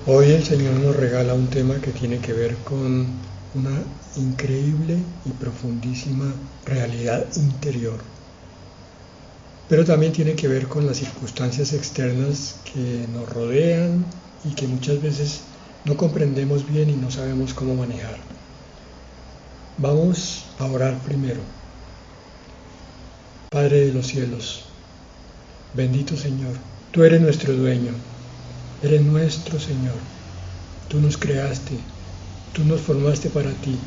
Hoy el Señor nos regala un tema que tiene que ver con una increíble y profundísima realidad interior, pero también tiene que ver con las circunstancias externas que nos rodean y que muchas veces no comprendemos bien y no sabemos cómo manejar. Vamos a orar primero. Padre de los cielos, bendito Señor, tú eres nuestro dueño, eres nuestro Señor. Tú nos creaste, tú nos formaste para ti,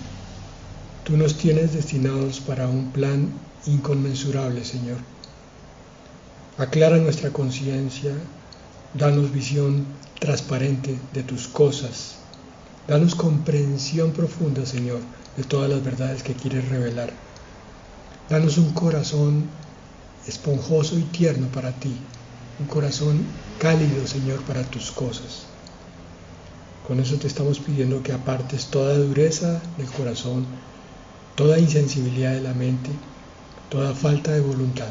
tú nos tienes destinados para un plan inconmensurable, Señor. Aclara nuestra conciencia, danos visión transparente de tus cosas, danos comprensión profunda, Señor, de todas las verdades que quieres revelar. Danos un corazón esponjoso y tierno para ti, un corazón cálido, Señor, para tus cosas. Con eso te estamos pidiendo que apartes toda dureza del corazón, toda insensibilidad de la mente, toda falta de voluntad,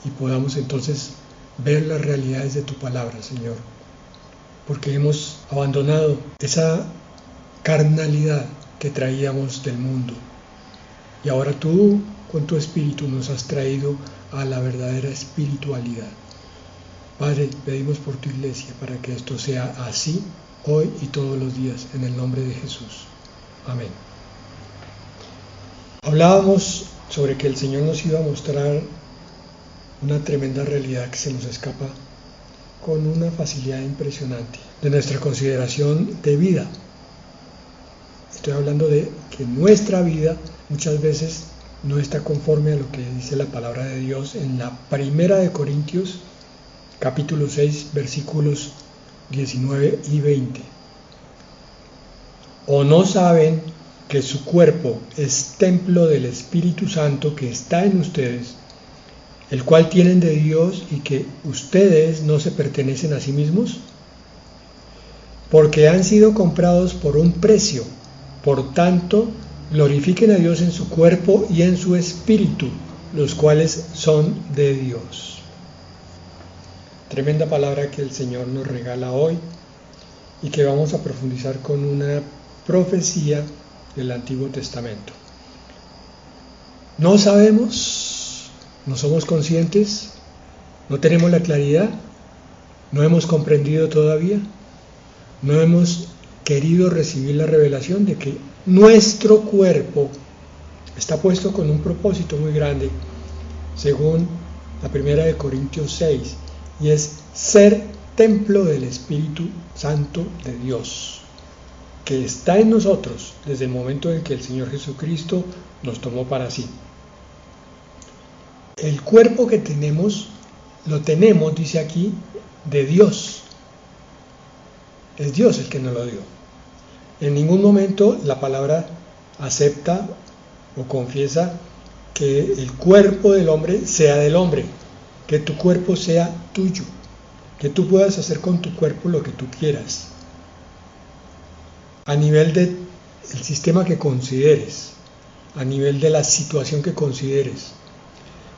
y podamos entonces ver las realidades de tu palabra, Señor, porque hemos abandonado esa carnalidad que traíamos del mundo, y ahora tú con tu Espíritu nos has traído a la verdadera espiritualidad. Padre, pedimos por tu iglesia para que esto sea así hoy y todos los días, en el nombre de Jesús. Amén. Hablábamos sobre que el Señor nos iba a mostrar una tremenda realidad que se nos escapa con una facilidad impresionante de nuestra consideración de vida. Estoy hablando de que nuestra vida muchas veces no está conforme a lo que dice la palabra de Dios en la primera de Corintios, capítulo 6, versículos 19 y 20. ¿O no saben que su cuerpo es templo del Espíritu Santo que está en ustedes, el cual tienen de Dios, y que ustedes no se pertenecen a sí mismos? Porque han sido comprados por un precio. Por tanto, glorifiquen a Dios en su cuerpo y en su espíritu, los cuales son de Dios. Tremenda palabra que el Señor nos regala hoy y que vamos a profundizar con una profecía del Antiguo Testamento. No sabemos, no somos conscientes, no tenemos la claridad, no hemos comprendido todavía, no hemos querido recibir la revelación de que nuestro cuerpo está puesto con un propósito muy grande, según la primera de Corintios 6, y es ser templo del Espíritu Santo de Dios, que está en nosotros desde el momento en que el Señor Jesucristo nos tomó para sí. El cuerpo que tenemos, lo tenemos, dice aquí, de Dios. Es Dios el que nos lo dio. En ningún momento la palabra acepta o confiesa que el cuerpo del hombre sea del hombre, que tu cuerpo sea tuyo, que tú puedas hacer con tu cuerpo lo que tú quieras, a nivel del sistema que consideres, a nivel de la situación que consideres.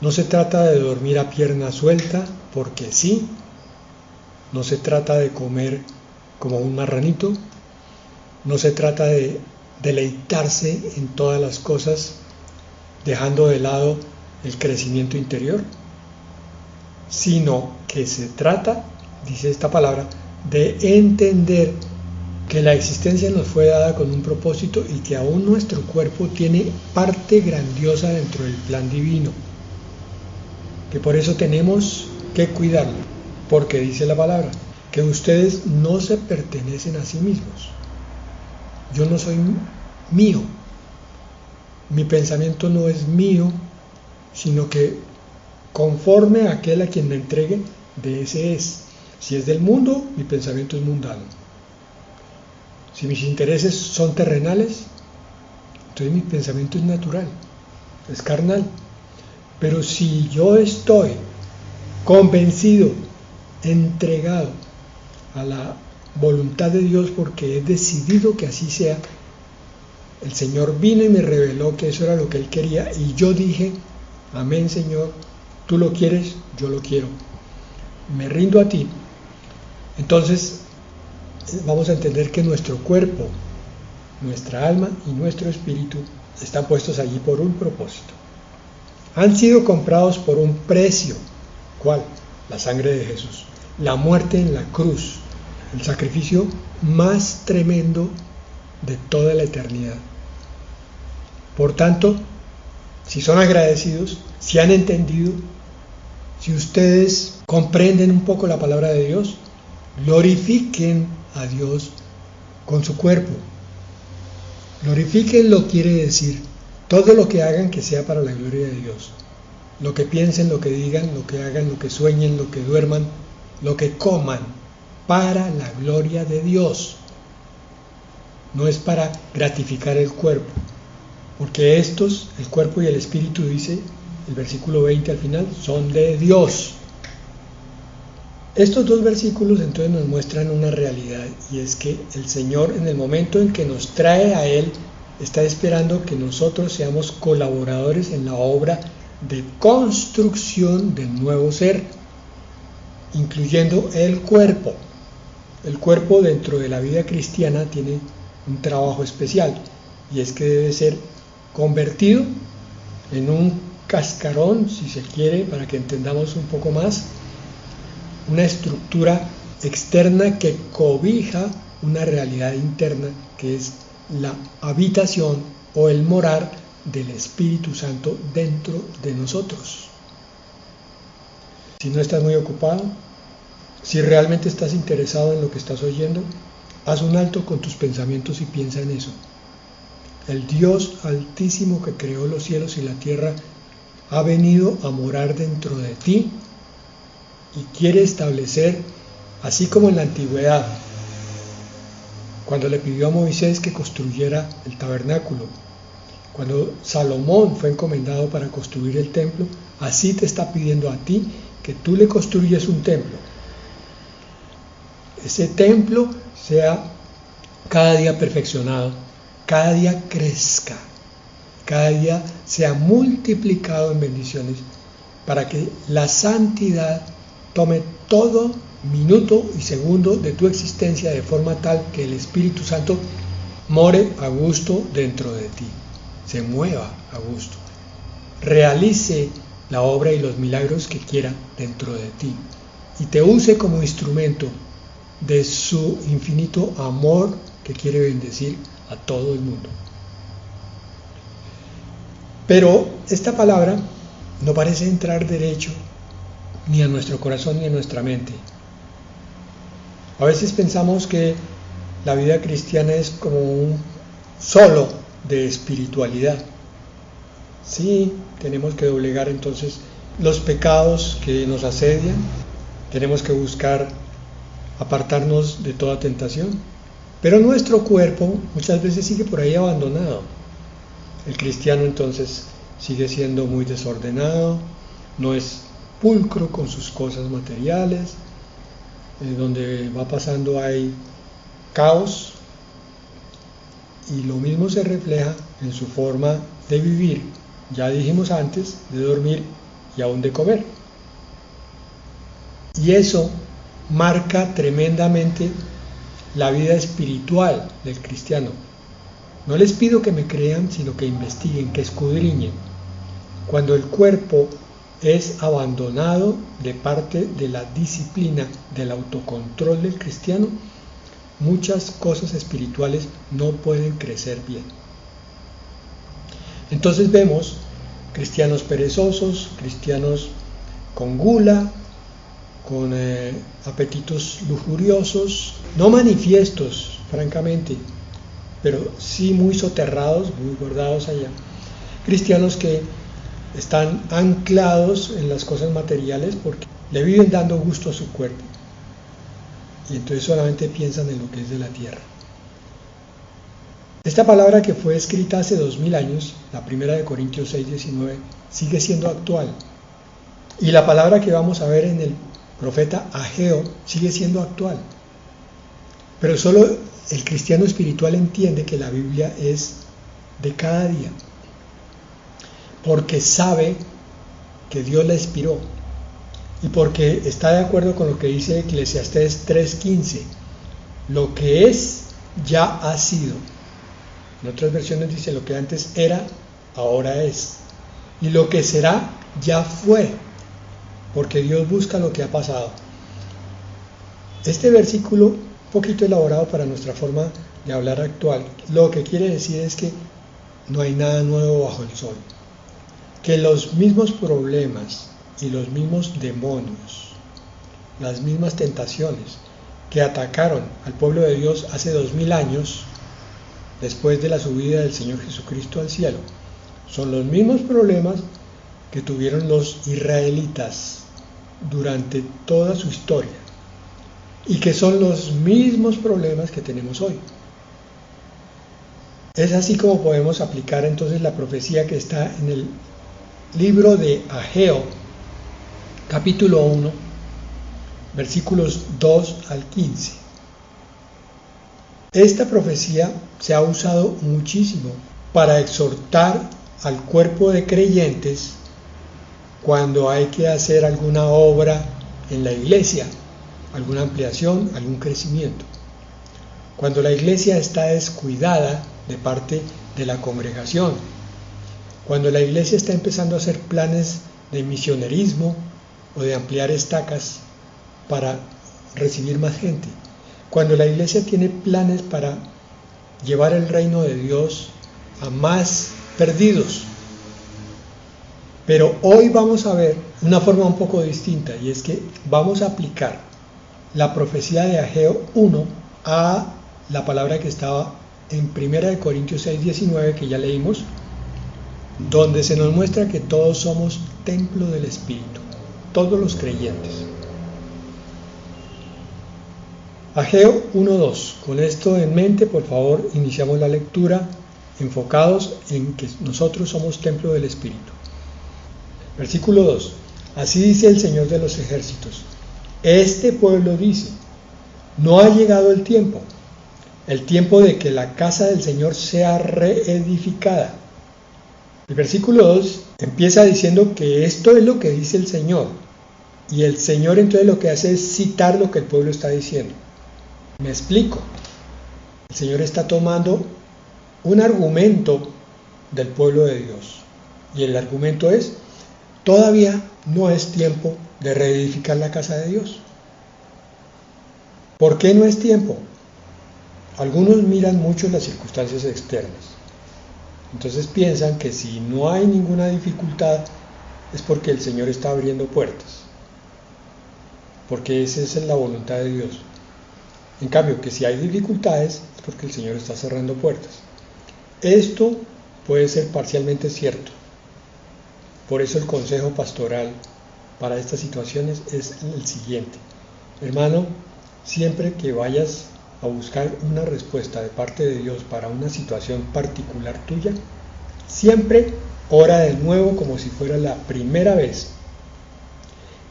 No se trata de dormir a pierna suelta porque sí, no se trata de comer como un marranito, no se trata de deleitarse en todas las cosas, dejando de lado el crecimiento interior, sino que se trata, dice esta palabra, de entender que la existencia nos fue dada con un propósito y que aún nuestro cuerpo tiene parte grandiosa dentro del plan divino, que por eso tenemos que cuidarlo, porque dice la palabra, que ustedes no se pertenecen a sí mismos. Yo no soy mío, mi pensamiento no es mío, sino que conforme a aquel a quien me entregue, de ese es. Si es del mundo, mi pensamiento es mundano. Si mis intereses son terrenales, entonces mi pensamiento es natural, es carnal. Pero si yo estoy convencido, entregado a la voluntad de Dios, porque he decidido que así sea, el Señor vino y me reveló que eso era lo que Él quería, y yo dije, amén, Señor, tú lo quieres, yo lo quiero, me rindo a ti. Entonces vamos a entender que nuestro cuerpo, nuestra alma y nuestro espíritu están puestos allí por un propósito. Han sido comprados por un precio. ¿Cuál? La sangre de Jesús. La muerte en la cruz. El sacrificio más tremendo de toda la eternidad. Por tanto, si son agradecidos, si han entendido, si ustedes comprenden un poco la palabra de Dios, glorifiquen a Dios con su cuerpo. Glorifíquenlo quiere decir todo lo que hagan que sea para la gloria de Dios. Lo que piensen, lo que digan, lo que hagan, lo que sueñen, lo que duerman, lo que coman, para la gloria de Dios. No es para gratificar el cuerpo, porque estos, el cuerpo y el espíritu, dice el versículo 20 al final, son de Dios. Estos dos versículos entonces nos muestran una realidad, y es que el Señor, en el momento en que nos trae a Él, está esperando que nosotros seamos colaboradores en la obra de construcción del nuevo ser, incluyendo el cuerpo. El cuerpo dentro de la vida cristiana tiene un trabajo especial, y es que debe ser convertido en un cascarón, si se quiere, para que entendamos un poco más, una estructura externa que cobija una realidad interna, que es la habitación o el morar del Espíritu Santo dentro de nosotros. Si no estás muy ocupado, si realmente estás interesado en lo que estás oyendo, haz un alto con tus pensamientos y piensa en eso. El Dios Altísimo que creó los cielos y la tierra ha venido a morar dentro de ti y quiere establecer, así como en la antigüedad, cuando le pidió a Moisés que construyera el tabernáculo, cuando Salomón fue encomendado para construir el templo, así te está pidiendo a ti que tú le construyas un templo. Ese templo sea cada día perfeccionado, cada día crezca, cada día sea multiplicado en bendiciones, para que la santidad tome todo minuto y segundo de tu existencia, de forma tal que el Espíritu Santo more a gusto dentro de ti, se mueva a gusto, realice la obra y los milagros que quiera dentro de ti y te use como instrumento de su infinito amor que quiere bendecir a todo el mundo. Pero esta palabra no parece entrar derecho ni a nuestro corazón ni a nuestra mente. A veces pensamos que la vida cristiana es como un solo de espiritualidad. Sí, tenemos que doblegar entonces los pecados que nos asedian, tenemos que buscar apartarnos de toda tentación, pero nuestro cuerpo muchas veces sigue por ahí abandonado. El cristiano entonces sigue siendo muy desordenado, no es pulcro con sus cosas materiales, donde va pasando hay caos, y lo mismo se refleja en su forma de vivir, ya dijimos antes, de dormir y aún de comer. Y eso marca tremendamente la vida espiritual del cristiano. No les pido que me crean, sino que investiguen, que escudriñen. Cuando el cuerpo es abandonado de parte de la disciplina, del autocontrol del cristiano, muchas cosas espirituales no pueden crecer bien. Entonces vemos cristianos perezosos, cristianos con gula, con apetitos lujuriosos, no manifiestos, francamente, pero sí muy soterrados, muy guardados allá. Cristianos que están anclados en las cosas materiales porque le viven dando gusto a su cuerpo, y entonces solamente piensan en lo que es de la tierra. Esta palabra, que fue escrita hace 2000 años, la primera de Corintios 6:19, sigue siendo actual. Y la palabra que vamos a ver en el profeta Ageo sigue siendo actual. Pero solo el cristiano espiritual entiende que la Biblia es de cada día, porque sabe que Dios la inspiró y porque está de acuerdo con lo que dice Eclesiastés 3:15. lo que es ya ha sido. En otras versiones dice lo que antes era, ahora es. Y lo que será, ya fue. Porque Dios busca lo que ha pasado. Este versículo, un poquito elaborado para nuestra forma de hablar actual, lo que quiere decir es que no hay nada nuevo bajo el sol. Que los mismos problemas y los mismos demonios, las mismas tentaciones que atacaron al pueblo de Dios hace 2000 años, después de la subida del Señor Jesucristo al cielo, son los mismos problemas que tuvieron los israelitas durante toda su historia y que son los mismos problemas que tenemos hoy. Es así como podemos aplicar entonces la profecía que está en el libro de Ageo, capítulo 1, versículos 2 al 15. Esta profecía se ha usado muchísimo para exhortar al cuerpo de creyentes cuando hay que hacer alguna obra en la iglesia, alguna ampliación, algún crecimiento. Cuando la iglesia está descuidada de parte de la congregación, cuando la iglesia está empezando a hacer planes de misionerismo o de ampliar estacas para recibir más gente, cuando la iglesia tiene planes para llevar el reino de Dios a más perdidos. Pero hoy vamos a ver una forma un poco distinta, y es que vamos a aplicar la profecía de Ageo 1 a la palabra que estaba en 1 Corintios 6:19, que ya leímos, donde se nos muestra que todos somos templo del Espíritu, todos los creyentes. Ageo 1:2. Con esto en mente, por favor, iniciamos la lectura enfocados en que nosotros somos templo del Espíritu. Versículo 2. Así dice el Señor de los ejércitos: este pueblo dice, no ha llegado el tiempo de que la casa del Señor sea reedificada. El versículo 2 empieza diciendo que esto es lo que dice el Señor, y el Señor entonces lo que hace es citar lo que el pueblo está diciendo. Me explico. El Señor está tomando un argumento del pueblo de Dios, y el argumento es: todavía no es tiempo de reedificar la casa de Dios. ¿Por qué no es tiempo? Algunos miran mucho las circunstancias externas. Entonces piensan que si no hay ninguna dificultad es porque el Señor está abriendo puertas, porque esa es la voluntad de Dios. En cambio, que si hay dificultades es porque el Señor está cerrando puertas. Esto puede ser parcialmente cierto. Por eso el consejo pastoral para estas situaciones es el siguiente: hermano, siempre que vayas a buscar una respuesta de parte de Dios para una situación particular tuya, siempre ora de nuevo como si fuera la primera vez.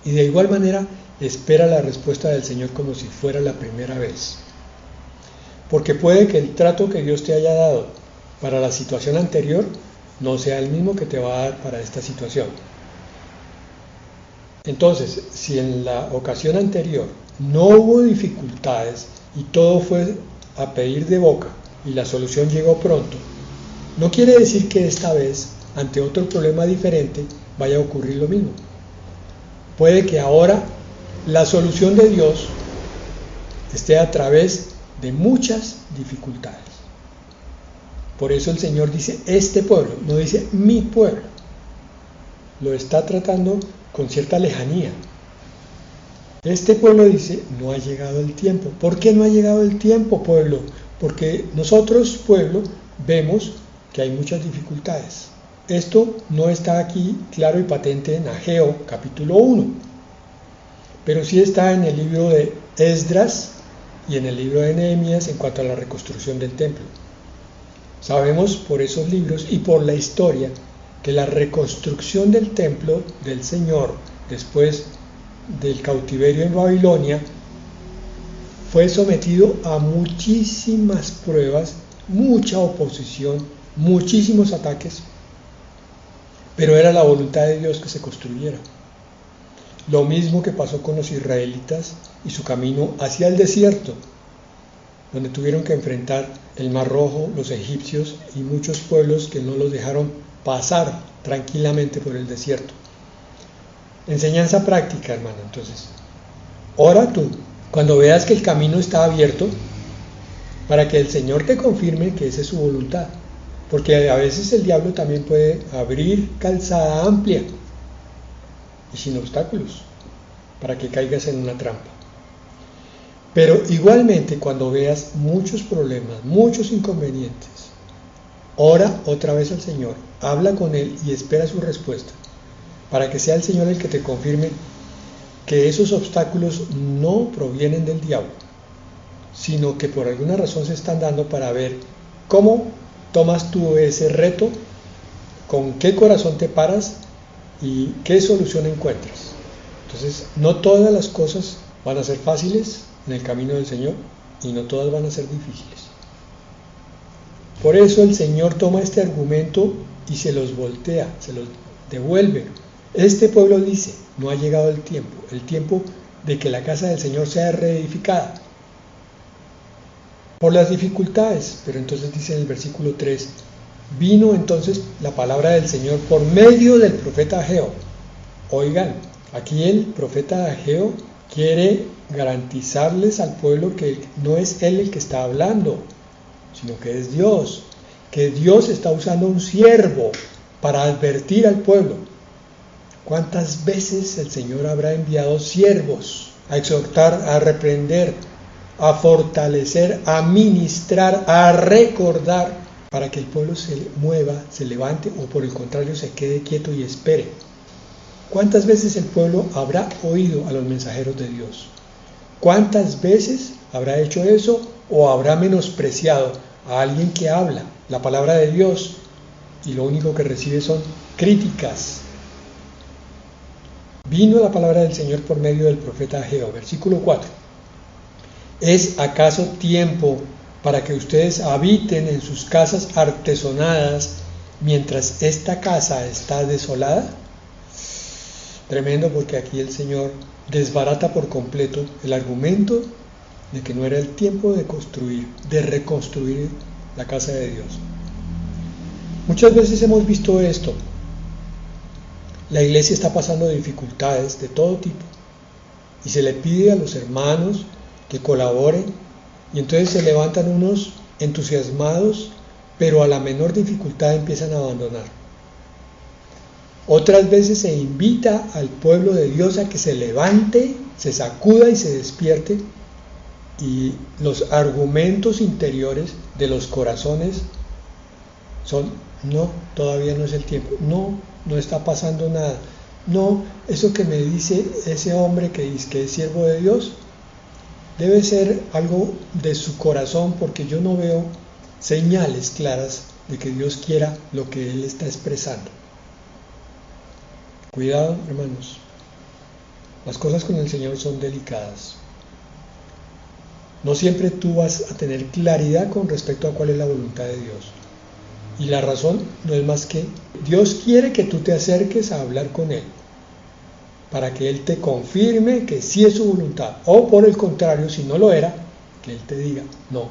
Y de igual manera, espera la respuesta del Señor como si fuera la primera vez. Porque puede que el trato que Dios te haya dado para la situación anterior no sea el mismo que te va a dar para esta situación. Entonces, si en la ocasión anterior no hubo dificultades y todo fue a pedir de boca y la solución llegó pronto, no quiere decir que esta vez, ante otro problema diferente, vaya a ocurrir lo mismo. Puede que ahora la solución de Dios esté a través de muchas dificultades. Por eso el Señor dice este pueblo, no dice mi pueblo. Lo está tratando con cierta lejanía. Este pueblo dice, no ha llegado el tiempo. ¿Por qué no ha llegado el tiempo, pueblo? Porque nosotros, pueblo, vemos que hay muchas dificultades. Esto no está aquí claro y patente en Ageo, capítulo 1. Pero sí está en el libro de Esdras y en el libro de Nehemías en cuanto a la reconstrucción del templo. Sabemos por esos libros y por la historia que la reconstrucción del templo del Señor después del cautiverio en Babilonia fue sometido a muchísimas pruebas, mucha oposición, muchísimos ataques, pero era la voluntad de Dios que se construyera. Lo mismo que pasó con los israelitas y su camino hacia el desierto. donde tuvieron que enfrentar el Mar Rojo, los egipcios y muchos pueblos que no los dejaron pasar tranquilamente por el desierto. Enseñanza práctica, hermano. Entonces, ora tú, cuando veas que el camino está abierto, para que el Señor te confirme que esa es su voluntad. Porque a veces el diablo también puede abrir calzada amplia y sin obstáculos, para que caigas en una trampa. Pero igualmente, cuando veas muchos problemas, muchos inconvenientes, ora otra vez al Señor, habla con Él y espera su respuesta, para que sea el Señor el que te confirme que esos obstáculos no provienen del diablo, sino que por alguna razón se están dando para ver cómo tomas tú ese reto, con qué corazón te paras y qué solución encuentras. Entonces, no todas las cosas van a ser fáciles en el camino del Señor y no todas van a ser difíciles. Por eso el Señor toma este argumento y se los voltea, se los devuelve. Este pueblo dice, no ha llegado el tiempo de que la casa del Señor sea reedificada por las dificultades. Pero entonces dice en el versículo 3, vino entonces la palabra del Señor por medio del profeta Ageo. Oigan, aquí el profeta Ageo quiere garantizarles al pueblo que no es él el que está hablando, sino que es Dios, que Dios está usando un siervo para advertir al pueblo. ¿Cuántas veces el Señor habrá enviado siervos a exhortar, a reprender, a fortalecer, a ministrar, a recordar, para que el pueblo se mueva, se levante o por el contrario se quede quieto y espere? ¿Cuántas veces el pueblo habrá oído a los mensajeros de Dios? ¿Cuántas veces habrá hecho eso o habrá menospreciado a alguien que habla la palabra de Dios y lo único que recibe son críticas? Vino la palabra del Señor por medio del profeta Ageo, versículo 4. ¿Es acaso tiempo para que ustedes habiten en sus casas artesonadas mientras esta casa está desolada? Tremendo, porque aquí el Señor desbarata por completo el argumento de que no era el tiempo de construir, de reconstruir la casa de Dios. Muchas veces hemos visto esto. La iglesia está pasando dificultades de todo tipo y se le pide a los hermanos que colaboren y entonces se levantan unos entusiasmados, pero a la menor dificultad empiezan a abandonar. Otras veces se invita al pueblo de Dios a que se levante, se sacuda y se despierte, y los argumentos interiores de los corazones son: no, todavía no es el tiempo, no está pasando nada, no, eso que me dice ese hombre que dice que es siervo de Dios debe ser algo de su corazón, porque yo no veo señales claras de que Dios quiera lo que él está expresando. Cuidado, hermanos, las cosas con el Señor son delicadas. No siempre tú vas a tener claridad con respecto a cuál es la voluntad de Dios. Y la razón no es más que Dios quiere que tú te acerques a hablar con Él, para que Él te confirme que sí es su voluntad. O por el contrario, si no lo era, que Él te diga, no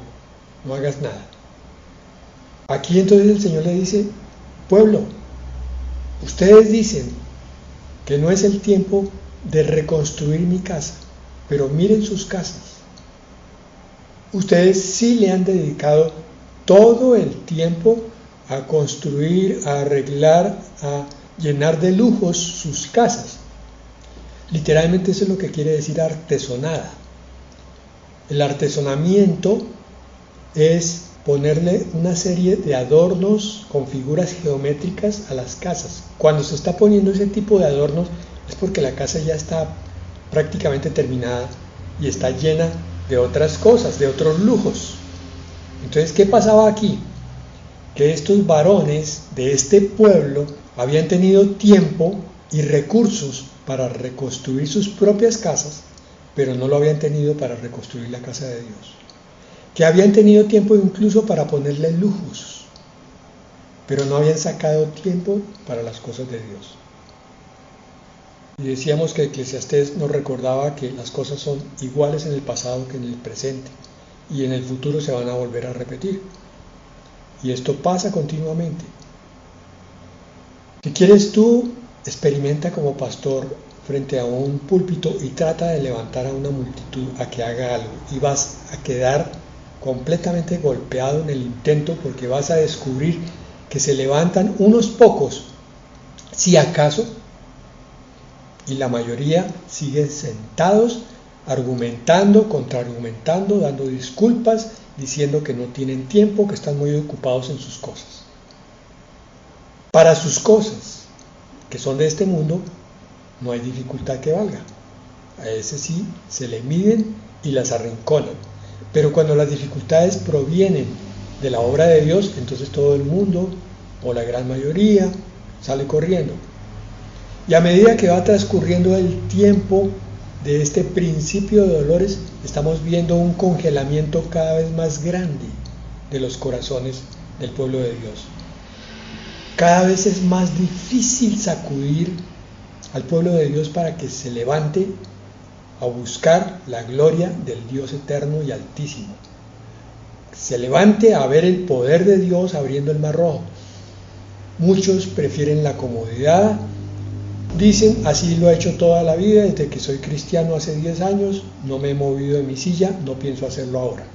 hagas nada. Aquí entonces el Señor le dice: pueblo, ustedes dicen que no es el tiempo de reconstruir mi casa, pero miren sus casas. Ustedes sí le han dedicado todo el tiempo a construir, a arreglar, a llenar de lujos sus casas. Literalmente eso es lo que quiere decir artesonada. El artesonamiento es ponerle una serie de adornos con figuras geométricas a las casas. Cuando se está poniendo ese tipo de adornos es porque la casa ya está prácticamente terminada y está llena de otras cosas, de otros lujos. Entonces, ¿qué pasaba aquí? Que estos varones de este pueblo habían tenido tiempo y recursos para reconstruir sus propias casas, pero no lo habían tenido para reconstruir la casa de Dios. Que habían tenido tiempo incluso para ponerle lujos, pero no habían sacado tiempo para las cosas de Dios. Y decíamos que Eclesiastés nos recordaba que las cosas son iguales en el pasado que en el presente, y en el futuro se van a volver a repetir. Y esto pasa continuamente. Si quieres tú, experimenta como pastor frente a un púlpito y trata de levantar a una multitud a que haga algo, y vas a quedar completamente golpeado en el intento, porque vas a descubrir que se levantan unos pocos, si acaso, y la mayoría siguen sentados, argumentando, contraargumentando, dando disculpas, diciendo que no tienen tiempo, que están muy ocupados en sus cosas. Para sus cosas, que son de este mundo, no hay dificultad que valga. A ese sí se le miden y las arrinconan. Pero cuando las dificultades provienen de la obra de Dios, entonces todo el mundo, o la gran mayoría, sale corriendo. Y a medida que va transcurriendo el tiempo de este principio de dolores, estamos viendo un congelamiento cada vez más grande de los corazones del pueblo de Dios. Cada vez es más difícil sacudir al pueblo de Dios para que se levante a buscar la gloria del Dios eterno y altísimo. Se levante a ver el poder de Dios abriendo el mar rojo. Muchos prefieren la comodidad. Dicen, así lo he hecho toda la vida, desde que soy cristiano hace 10 años, no me he movido de mi silla, no pienso hacerlo ahora.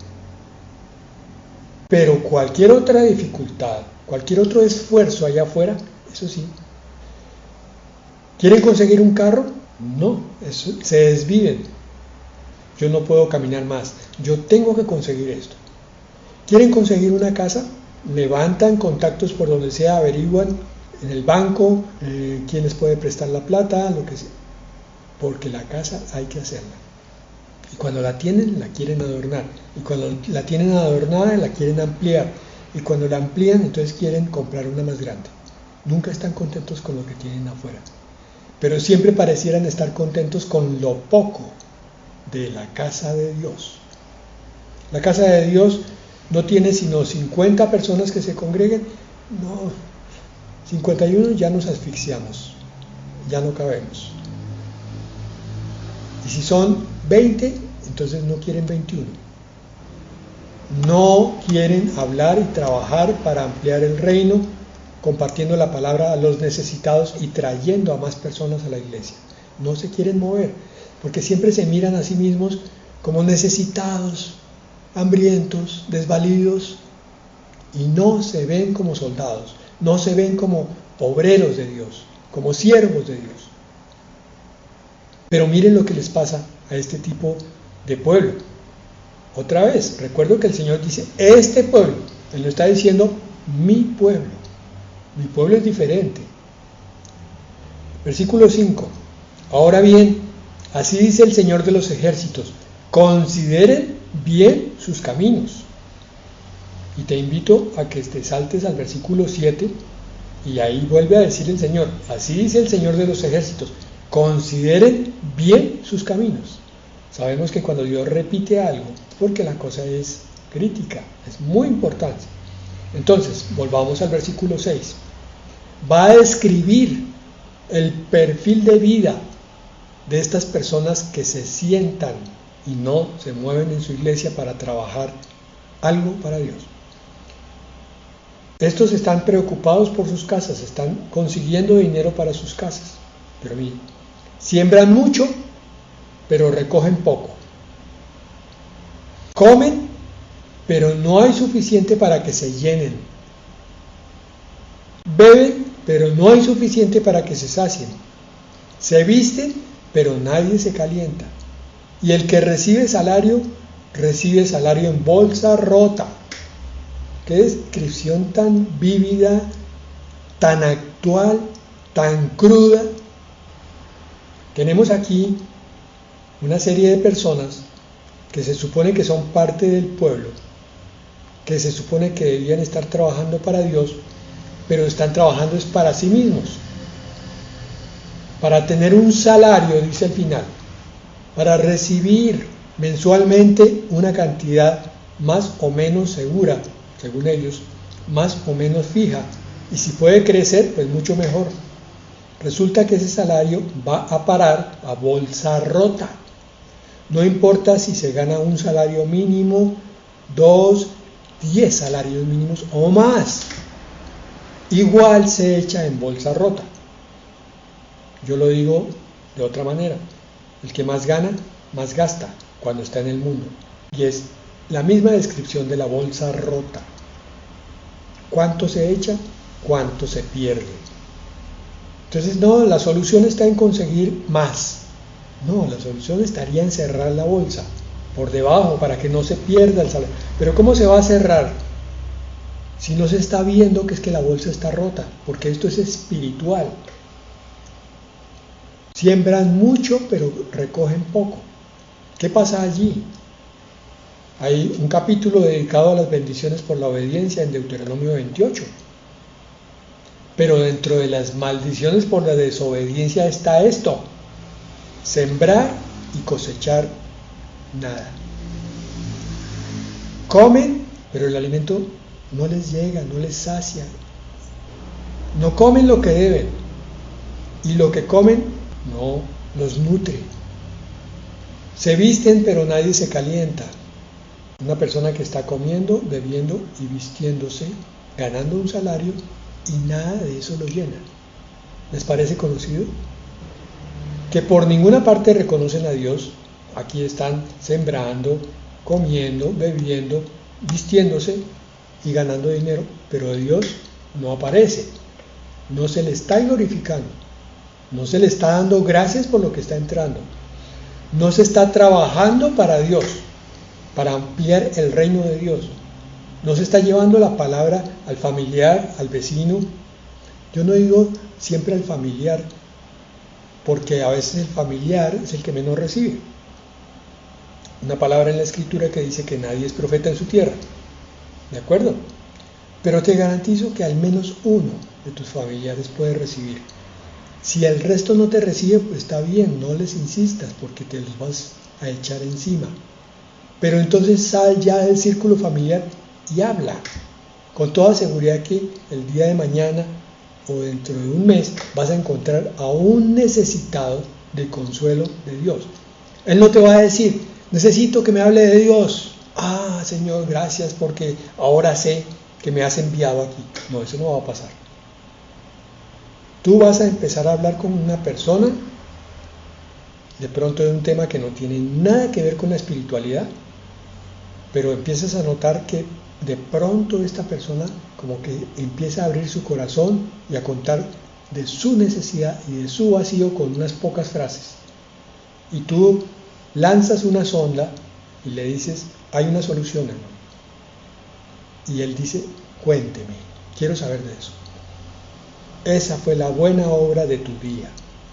Pero cualquier otra dificultad, cualquier otro esfuerzo allá afuera, eso sí. ¿Quieren conseguir un carro? No, eso, se desviven. Yo no puedo caminar más, yo tengo que conseguir esto. ¿Quieren conseguir una casa? Levantan contactos por donde sea, averiguan en el banco quién les puede prestar la plata, lo que sea. Porque la casa hay que hacerla. Y cuando la tienen, la quieren adornar. Y cuando la tienen adornada, la quieren ampliar. Y cuando la amplían, entonces quieren comprar una más grande. Nunca están contentos con lo que tienen afuera. Pero siempre parecieran estar contentos con lo poco de la casa de Dios. La casa de Dios no tiene sino 50 personas que se congreguen. No, 51 ya nos asfixiamos, ya no cabemos. Y si son 20, entonces no quieren 21. No quieren hablar y trabajar para ampliar el reino, compartiendo la palabra a los necesitados y trayendo a más personas a la iglesia. No se quieren mover, porque siempre se miran a sí mismos como necesitados, hambrientos, desvalidos, y no se ven como soldados, no se ven como obreros de Dios, como siervos de Dios. Pero miren lo que les pasa a este tipo de pueblo. Otra vez, recuerdo que el Señor dice, este pueblo, Él no está diciendo mi pueblo es diferente. Versículo 5, ahora bien, así dice el Señor de los ejércitos, consideren bien sus caminos. Y te invito a que te saltes al versículo 7, y ahí vuelve a decir el Señor, así dice el Señor de los ejércitos, consideren bien sus caminos. Sabemos que cuando Dios repite algo, porque la cosa es crítica, es muy importante. Entonces, volvamos al versículo 6. Va a describir el perfil de vida de estas personas que se sientan y no se mueven en su iglesia para trabajar algo para Dios. Estos están preocupados por sus casas, están consiguiendo dinero para sus casas. Pero miren, siembran mucho, pero recogen poco. Comen, pero no hay suficiente para que se llenen. Beben, pero no hay suficiente para que se sacien. Se visten, pero nadie se calienta. Y el que recibe salario en bolsa rota. Qué descripción tan vívida, tan actual, tan cruda. Tenemos aquí una serie de personas que se supone que son parte del pueblo, que se supone que debían estar trabajando para Dios, pero están trabajando es para sí mismos, para tener un salario, dice al final, para recibir mensualmente una cantidad más o menos segura, según ellos, más o menos fija, y si puede crecer, pues mucho mejor. Resulta que ese salario va a parar a bolsa rota. No importa si se gana un salario mínimo 2, 10 salarios mínimos o más. Igual se echa en bolsa rota. Yo lo digo de otra manera. El que más gana, más gasta cuando está en el mundo. Y es la misma descripción de la bolsa rota. ¿Cuánto se echa? ¿Cuánto se pierde? Entonces, no, la solución está en conseguir más. No, la solución estaría en cerrar la bolsa por debajo para que no se pierda el salario. Pero ¿cómo se va a cerrar si no se está viendo que es que la bolsa está rota? Porque esto es espiritual. Siembran mucho, pero recogen poco. ¿Qué pasa allí? Hay un capítulo dedicado a las bendiciones por la obediencia en Deuteronomio 28. Pero dentro de las maldiciones por la desobediencia está esto: sembrar y cosechar nada. Comen, pero el alimento no les llega, no les sacia. No comen lo que deben. Y lo que comen no los nutre. Se visten, pero nadie se calienta. Una persona que está comiendo, bebiendo y vistiéndose, ganando un salario, y nada de eso lo llena. ¿Les parece conocido? Que por ninguna parte reconocen a Dios. Aquí están sembrando, comiendo, bebiendo, vistiéndose y ganando dinero, pero Dios no aparece. No se le está glorificando. No se le está dando gracias por lo que está entrando. No se está trabajando para Dios, para ampliar el reino de Dios. No se está llevando la palabra al familiar, al vecino. Yo no digo siempre al familiar, porque a veces el familiar es el que menos recibe. Una palabra en la Escritura que dice que nadie es profeta en su tierra. ¿De acuerdo? Pero te garantizo que al menos uno de tus familiares puede recibir. Si el resto no te recibe, pues está bien, no les insistas porque te los vas a echar encima. Pero entonces sal ya del círculo familiar y habla. Con toda seguridad que el día de mañana o dentro de un mes vas a encontrar a un necesitado de consuelo de Dios. Él no te va a decir: necesito que me hable de Dios. Ah, Señor, gracias porque ahora sé que me has enviado aquí. No, eso no va a pasar. Tú vas a empezar a hablar con una persona, de pronto de un tema que no tiene nada que ver con la espiritualidad, pero empiezas a notar que de pronto esta persona como que empieza a abrir su corazón y a contar de su necesidad y de su vacío con unas pocas frases. Y tú lanzas una sonda y le dices: hay una solución, hermano. Y él dice: cuénteme, quiero saber de eso. Esa fue la buena obra de tu día.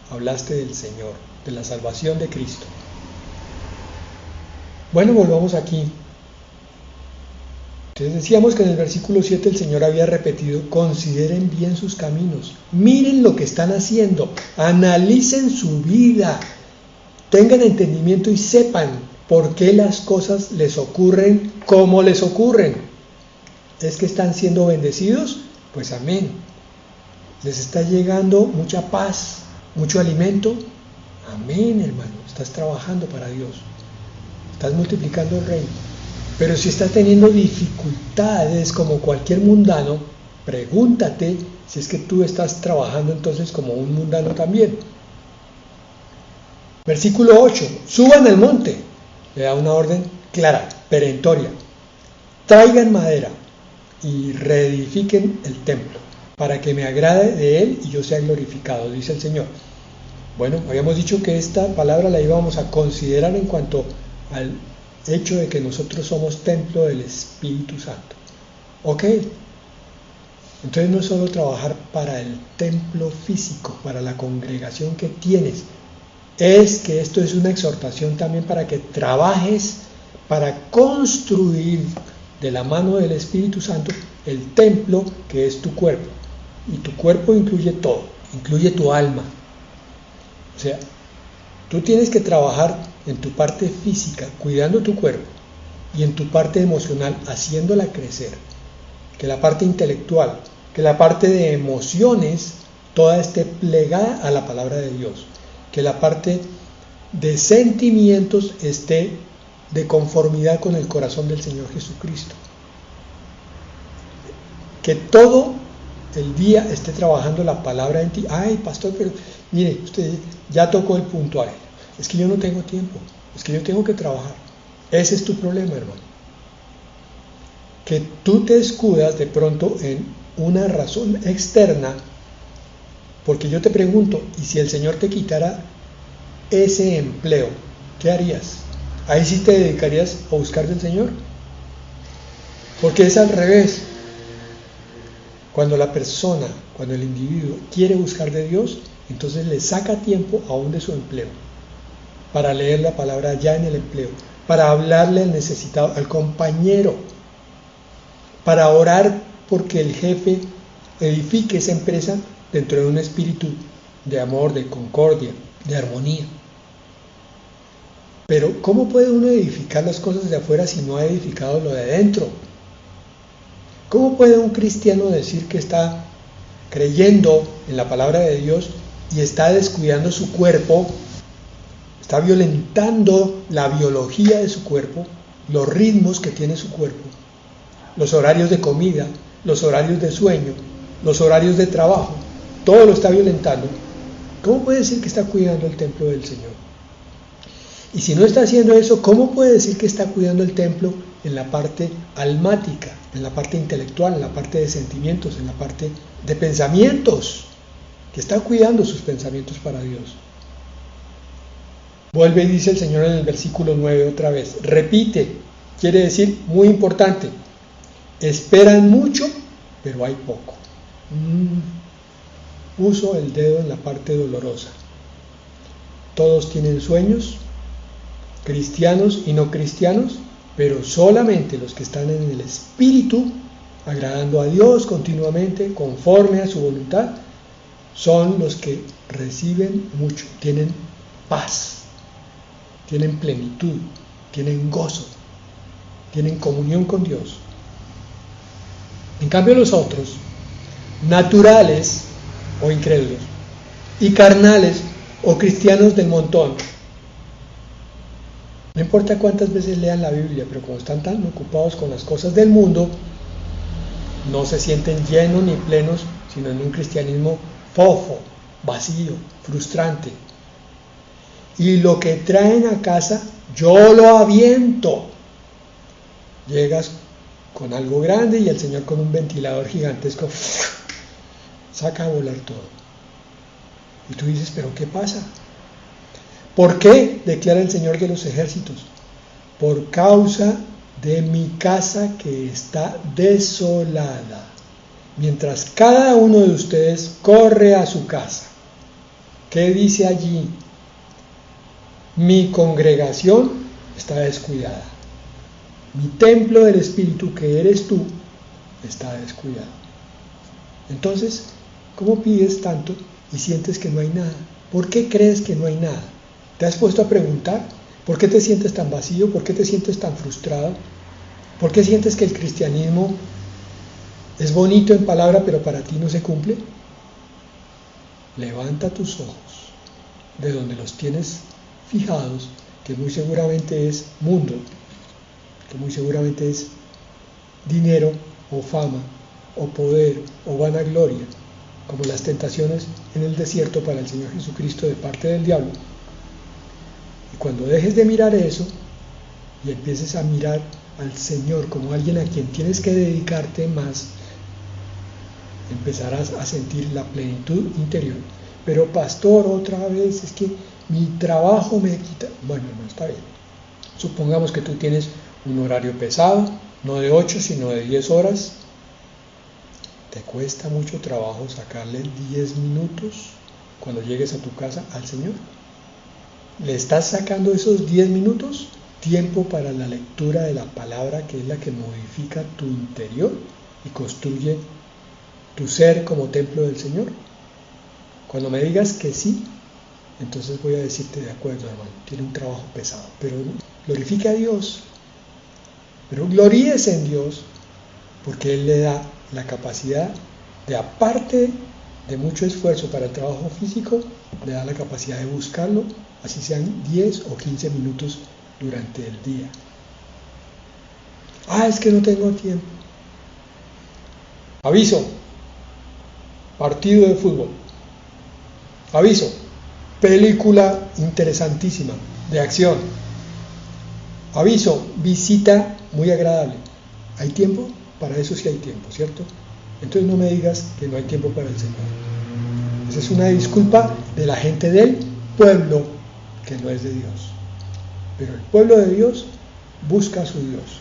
Hablaste del Señor, de la salvación de Cristo. Bueno, volvamos aquí. Entonces decíamos que en el versículo 7 el Señor había repetido: consideren bien sus caminos, miren lo que están haciendo, analicen su vida, tengan entendimiento y sepan por qué las cosas les ocurren como les ocurren. ¿Es que están siendo bendecidos? Pues amén. ¿Les está llegando mucha paz, mucho alimento? Amén, hermano. Estás trabajando para Dios. Estás multiplicando el reino. Pero si estás teniendo dificultades como cualquier mundano, pregúntate si es que tú estás trabajando entonces como un mundano también. Versículo 8. Suban al monte. Le da una orden clara, perentoria. Traigan madera y reedifiquen el templo, para que me agrade de él y yo sea glorificado, dice el Señor. Bueno, habíamos dicho que esta palabra la íbamos a considerar en cuanto al hecho de que nosotros somos templo del Espíritu Santo. ¿Ok? Entonces no es solo trabajar para el templo físico, para la congregación que tienes, es que esto es una exhortación también para que trabajes para construir de la mano del Espíritu Santo el templo que es tu cuerpo. Y tu cuerpo incluye todo, incluye tu alma. O sea, tú tienes que trabajar en tu parte física, cuidando tu cuerpo, y en tu parte emocional, haciéndola crecer. Que la parte intelectual, que la parte de emociones, toda esté plegada a la palabra de Dios. Que la parte de sentimientos esté de conformidad con el corazón del Señor Jesucristo. Que todo el día esté trabajando la palabra en ti. Ay, pastor, pero mire, usted ya tocó el punto ahí. Es que yo no tengo tiempo, es que yo tengo que trabajar. Ese es tu problema, hermano. Que tú te escudas de pronto en una razón externa, porque yo te pregunto, ¿y si el Señor te quitara ese empleo, qué harías? ¿Ahí sí te dedicarías a buscar del Señor? Porque es al revés. Cuando la persona, cuando el individuo quiere buscar de Dios, entonces le saca tiempo aún de su empleo, para leer la palabra ya en el empleo, para hablarle al necesitado, al compañero, para orar porque el jefe edifique esa empresa dentro de un espíritu de amor, de concordia, de armonía. Pero ¿cómo puede uno edificar las cosas de afuera si no ha edificado lo de adentro? ¿Cómo puede un cristiano decir que está creyendo en la palabra de Dios y está descuidando su cuerpo, está violentando la biología de su cuerpo, los ritmos que tiene su cuerpo, los horarios de comida, los horarios de sueño, los horarios de trabajo, todo lo está violentando? ¿Cómo puede decir que está cuidando el templo del Señor? Y si no está haciendo eso, ¿cómo puede decir que está cuidando el templo en la parte almática, en la parte intelectual, en la parte de sentimientos, en la parte de pensamientos? Que está cuidando sus pensamientos para Dios. Vuelve y dice el Señor en el versículo 9 otra vez, repite, quiere decir, muy importante, esperan mucho, pero hay poco. Puso el dedo en la parte dolorosa. Todos tienen sueños, cristianos y no cristianos, pero solamente los que están en el Espíritu, agradando a Dios continuamente, conforme a su voluntad, son los que reciben mucho, tienen paz, tienen plenitud, tienen gozo, tienen comunión con Dios. En cambio los otros, naturales o incrédulos, y carnales o cristianos del montón, no importa cuántas veces lean la Biblia, pero como están tan ocupados con las cosas del mundo, no se sienten llenos ni plenos, sino en un cristianismo fofo, vacío, frustrante. Y lo que traen a casa, yo lo aviento. Llegas con algo grande y el Señor con un ventilador gigantesco saca a volar todo. Y tú dices, ¿pero qué pasa? ¿Por qué? Declara el Señor de los ejércitos. Por causa de mi casa que está desolada, mientras cada uno de ustedes corre a su casa. ¿Qué dice allí? Mi congregación está descuidada. Mi templo del Espíritu, que eres tú, está descuidado. Entonces, ¿cómo pides tanto y sientes que no hay nada? ¿Por qué crees que no hay nada? ¿Te has puesto a preguntar? ¿Por qué te sientes tan vacío? ¿Por qué te sientes tan frustrado? ¿Por qué sientes que el cristianismo es bonito en palabra, pero para ti no se cumple? Levanta tus ojos de donde los tienes fijados, que muy seguramente es mundo, que muy seguramente es dinero o fama o poder o vanagloria, como las tentaciones en el desierto para el Señor Jesucristo de parte del diablo. Y cuando dejes de mirar eso y empieces a mirar al Señor como alguien a quien tienes que dedicarte más, empezarás a sentir la plenitud interior. Pero pastor, otra vez, es que mi trabajo me quita. Bueno, no está bien. Supongamos que tú tienes un horario pesado, no de 8, sino de 10 horas. ¿Te cuesta mucho trabajo sacarle 10 minutos cuando llegues a tu casa al Señor? ¿Le estás sacando esos 10 minutos? Tiempo para la lectura de la palabra, que es la que modifica tu interior y construye tu ser como templo del Señor. Cuando me digas que sí, entonces voy a decirte, de acuerdo, hermano, tiene un trabajo pesado, pero glorifique a Dios, pero gloríese en Dios, porque Él le da la capacidad de, aparte de mucho esfuerzo para el trabajo físico, le da la capacidad de buscarlo, así sean 10 o 15 minutos durante el día. Es que no tengo tiempo. Aviso, partido de fútbol. Aviso, película interesantísima, de acción. Aviso, visita muy agradable. ¿Hay tiempo? Para eso sí hay tiempo, ¿cierto? Entonces no me digas que no hay tiempo para el Señor. Esa es una disculpa de la gente del pueblo que no es de Dios. Pero el pueblo de Dios busca a su Dios.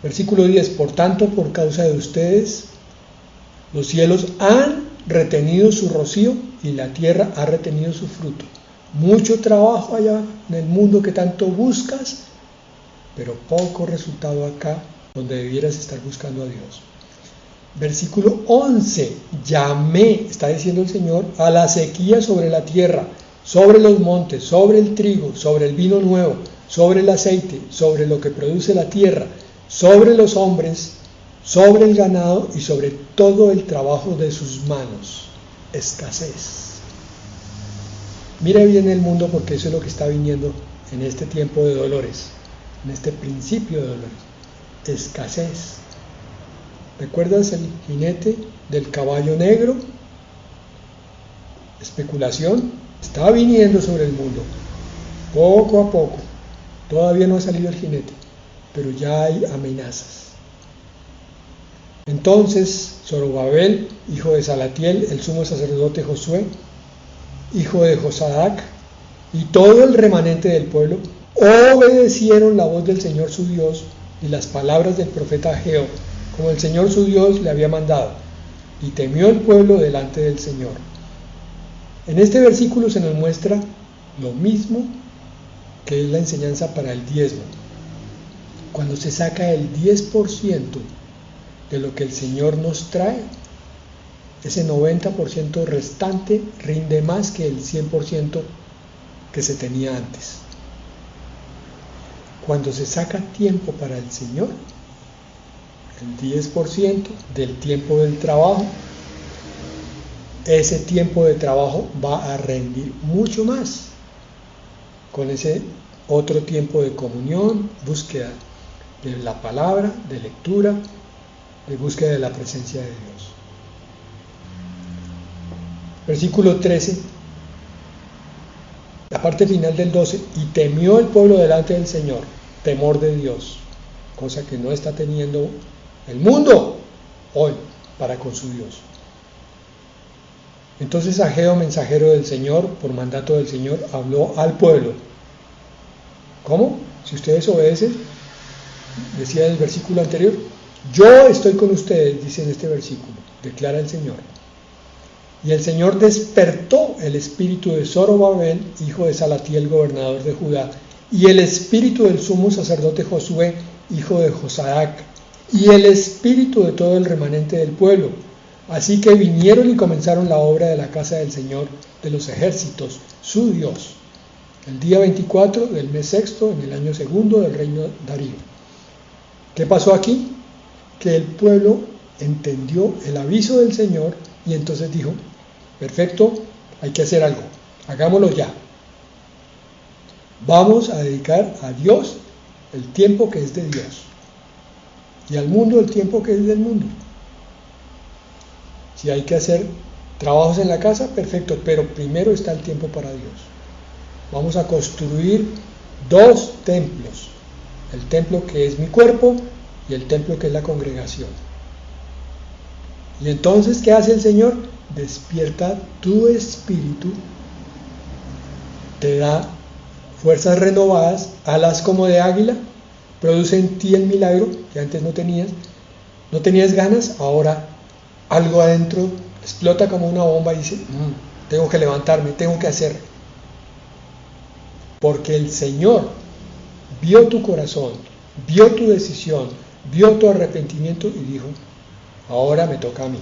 Versículo 10, por tanto, por causa de ustedes, los cielos han retenido su rocío y la tierra ha retenido su fruto. Mucho trabajo allá en el mundo que tanto buscas, pero poco resultado acá donde debieras estar buscando a Dios. Versículo 11, llamé, está diciendo el Señor, a la sequía sobre la tierra, sobre los montes, sobre el trigo, sobre el vino nuevo, sobre el aceite, sobre lo que produce la tierra, sobre los hombres, sobre el ganado y sobre todo el trabajo de sus manos. Escasez. Mire bien el mundo porque eso es lo que está viniendo en este tiempo de dolores, en este principio de dolores. Escasez. ¿Recuerdas el jinete del caballo negro? Especulación. Está viniendo sobre el mundo, poco a poco. Todavía no ha salido el jinete, pero ya hay amenazas. Entonces Zorobabel, hijo de Salatiel, el sumo sacerdote Josué, hijo de Josadac, y todo el remanente del pueblo, obedecieron la voz del Señor su Dios y las palabras del profeta Ageo, como el Señor su Dios le había mandado, y temió el pueblo delante del Señor. En este versículo se nos muestra lo mismo que es la enseñanza para el diezmo. Cuando se saca el 10% de lo que el Señor nos trae, ese 90% restante rinde más que el 100% que se tenía antes. Cuando se saca tiempo para el Señor, el 10% del tiempo del trabajo, ese tiempo de trabajo va a rendir mucho más con ese otro tiempo de comunión, búsqueda de la palabra, de lectura, de búsqueda de la presencia de Dios. Versículo 13, la parte final del 12, y temió el pueblo delante del Señor, temor de Dios, cosa que no está teniendo el mundo hoy para con su Dios. Entonces Ageo, mensajero del Señor, por mandato del Señor, habló al pueblo. ¿Cómo? Si ustedes obedecen, decía en el versículo anterior, yo estoy con ustedes, dice en este versículo, declara el Señor. Y el Señor despertó el espíritu de Zorobabel, hijo de Salatiel, gobernador de Judá, y el espíritu del sumo sacerdote Josué, hijo de Josadac, y el espíritu de todo el remanente del pueblo. Así que vinieron y comenzaron la obra de la casa del Señor de los ejércitos, su Dios, el día 24 del mes sexto, en el año segundo del reino de Darío. ¿Qué pasó aquí? Que el pueblo entendió el aviso del Señor y entonces dijo, perfecto, hay que hacer algo, hagámoslo ya. Vamos a dedicar a Dios el tiempo que es de Dios y al mundo el tiempo que es del mundo. Si hay que hacer trabajos en la casa, perfecto, pero primero está el tiempo para Dios. Vamos a construir 2 templos, el templo que es mi cuerpo y el templo que es la congregación. Y entonces, ¿qué hace el Señor? Despierta tu espíritu, te da fuerzas renovadas, alas como de águila, produce en ti el milagro que antes no tenías ganas, ahora algo adentro explota como una bomba y dice, tengo que levantarme, tengo que hacer. Porque el Señor vio tu corazón, vio tu decisión, vio tu arrepentimiento y dijo, ahora me toca a mí.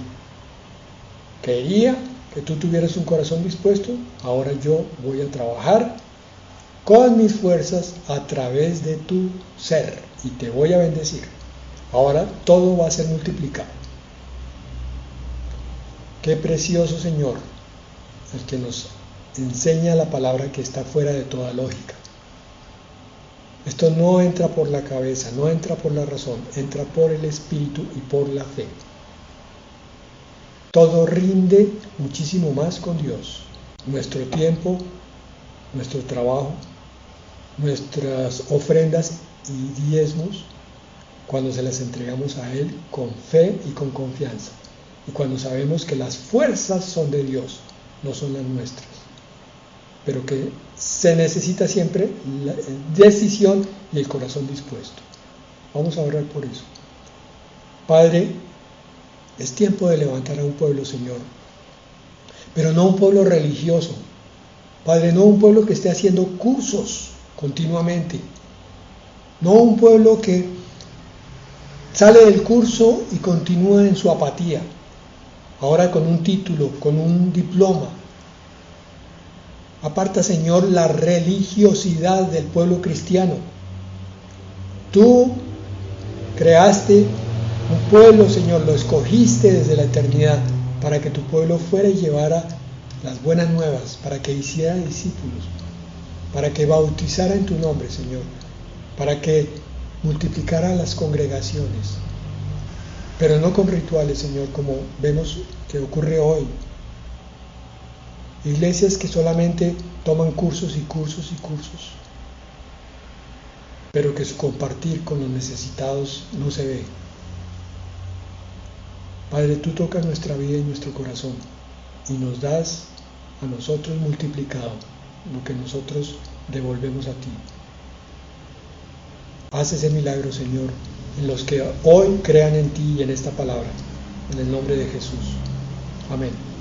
Quería que tú tuvieras un corazón dispuesto, ahora yo voy a trabajar con mis fuerzas a través de tu ser y te voy a bendecir. Ahora todo va a ser multiplicado. Qué precioso Señor, el que nos enseña la palabra que está fuera de toda lógica. Esto no entra por la cabeza, no entra por la razón, entra por el Espíritu y por la fe. Todo rinde muchísimo más con Dios. Nuestro tiempo, nuestro trabajo, nuestras ofrendas y diezmos, cuando se las entregamos a Él con fe y con confianza. Y cuando sabemos que las fuerzas son de Dios, no son las nuestras. Pero que se necesita siempre la decisión y el corazón dispuesto. Vamos a orar por eso. Padre, es tiempo de levantar a un pueblo, Señor, pero no un pueblo religioso. Padre, no un pueblo que esté haciendo cursos continuamente, no un pueblo que sale del curso y continúa en su apatía, ahora con un título, con un diploma. Aparta, Señor, la religiosidad del pueblo cristiano. Tú creaste un pueblo, Señor, lo escogiste desde la eternidad para que tu pueblo fuera y llevara las buenas nuevas, para que hiciera discípulos, para que bautizara en tu nombre, Señor, para que multiplicara las congregaciones, pero no con rituales, Señor, como vemos que ocurre hoy. Iglesias que solamente toman cursos y cursos y cursos, pero que su compartir con los necesitados no se ve. Padre, tú tocas nuestra vida y nuestro corazón y nos das a nosotros multiplicado lo que nosotros devolvemos a ti. Haz ese milagro, Señor, en los que hoy crean en ti y en esta palabra, en el nombre de Jesús. Amén.